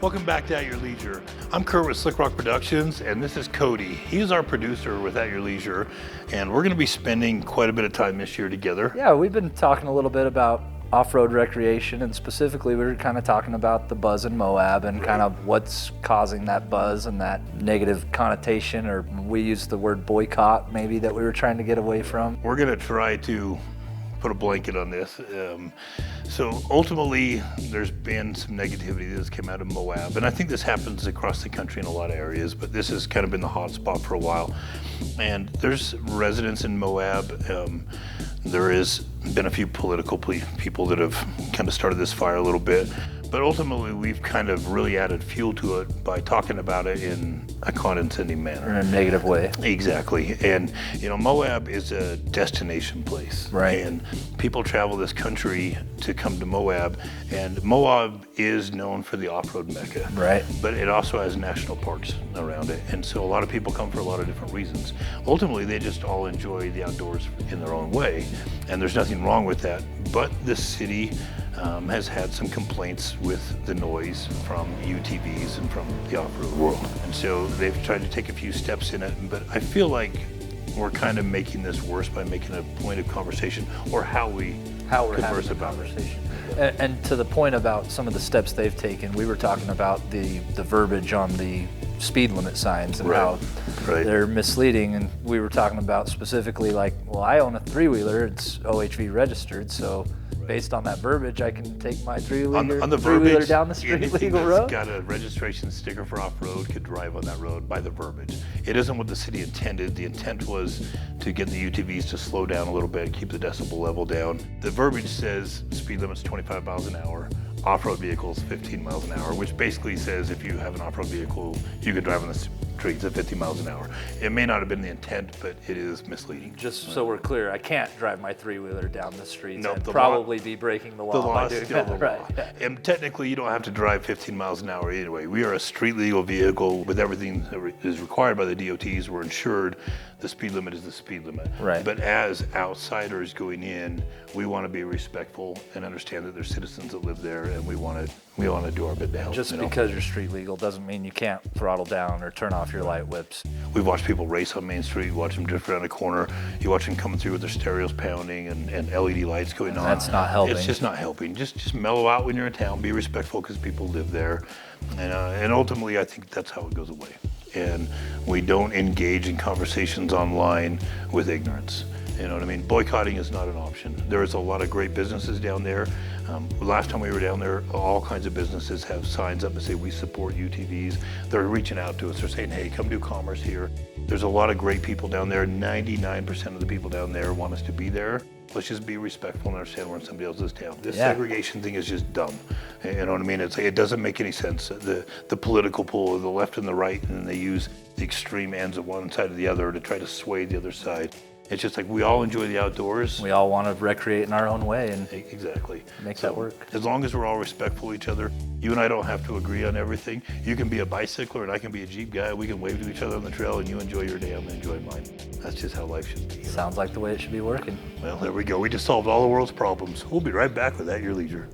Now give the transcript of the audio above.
Welcome back to At Your Leisure. I'm Curt with Slikrok Productions, and this is Cody. He's our producer with At Your Leisure, and we're going to be spending quite a bit of time this year together. Yeah, we've been talking a little bit about off-road recreation, and specifically we were kind of talking about the buzz in Moab and kind of what's causing that buzz and that negative connotation, or we used the word boycott maybe, that we were trying to get away from. We're going to try to put a blanket on this. So ultimately, there's been some negativity that's come out of Moab, and I think this happens across the country in a lot of areas, but this has kind of been the hot spot for a while. And there's residents in Moab. There has been a few political people that have kind of started this fire a little bit, but ultimately we've kind of really added fuel to it by talking about it in a condescending manner. In a negative way. Exactly. And you know, Moab is a destination place. Right. And people travel this country to come to Moab, and Moab is known for the off-road mecca. Right. But it also has national parks around it, and so a lot of people come for a lot of different reasons. Ultimately, they just all enjoy the outdoors in their own way, and there's nothing wrong with that. But the city has had some complaints with the noise from UTVs and from the off-road world. And so they've tried to take a few steps in it, but I feel like we're kind of making this worse by making a point of conversation, or how we're converse about conversation. And to the point about some of the steps they've taken, we were talking about the verbiage on the speed limit signs and how they're misleading, and we were talking about specifically like, well, I own a three-wheeler, it's OHV registered, so based on that verbiage, I can take my three-wheeler down the street legal road. Anything that's got a registration sticker for off-road could drive on that road by the verbiage. It isn't what the city intended. The intent was to get the UTVs to slow down a little bit, keep the decibel level down. The verbiage says speed limit's 25 miles an hour. Off-road vehicles 15 miles an hour, which basically says if you have an off-road vehicle, you could drive on the streets at 50 miles an hour. It may not have been the intent, but it is misleading. Just so we're clear, I can't drive my three-wheeler down the streets. Nope, and probably be breaking the law. The law is still the law. Right. And technically, you don't have to drive 15 miles an hour anyway. We are a street legal vehicle with everything that is required by the DOTs. We're insured. The speed limit is the speed limit. Right. But as outsiders going in, we want to be respectful and understand that there's citizens that live there, and we want to do our bit to help. Just because you're street legal doesn't mean you can't throttle down or turn off your light whips. We've watched people race on Main Street. You watch them drift around a corner. You watch them coming through with their stereos pounding and LED lights going on. That's not helping. It's just not helping. Just mellow out when you're in town. Be respectful because people live there. And ultimately, I think that's how it goes away. And we don't engage in conversations online with ignorance. You know what I mean? Boycotting is not an option. There's a lot of great businesses down there. Last time we were down there, all kinds of businesses have signs up that say we support UTVs. They're reaching out to us. They're saying, hey, come do commerce here. There's a lot of great people down there. 99% of the people down there want us to be there. Let's just be respectful and understand we're in somebody else's town. This segregation thing is just dumb. You know what I mean? It's like, it doesn't make any sense. The political pull of the left and the right, and they use the extreme ends of one side or the other to try to sway the other side. It's just like we all enjoy the outdoors. We all want to recreate in our own way and exactly make that work. As long as we're all respectful of each other, you and I don't have to agree on everything. You can be a bicycler and I can be a Jeep guy. We can wave to each other on the trail, and you enjoy your day, I'm gonna enjoy mine. That's just how life should be. Sounds like the way it should be working. Well, there we go. We just solved all the world's problems. We'll be right back with At Your Leisure.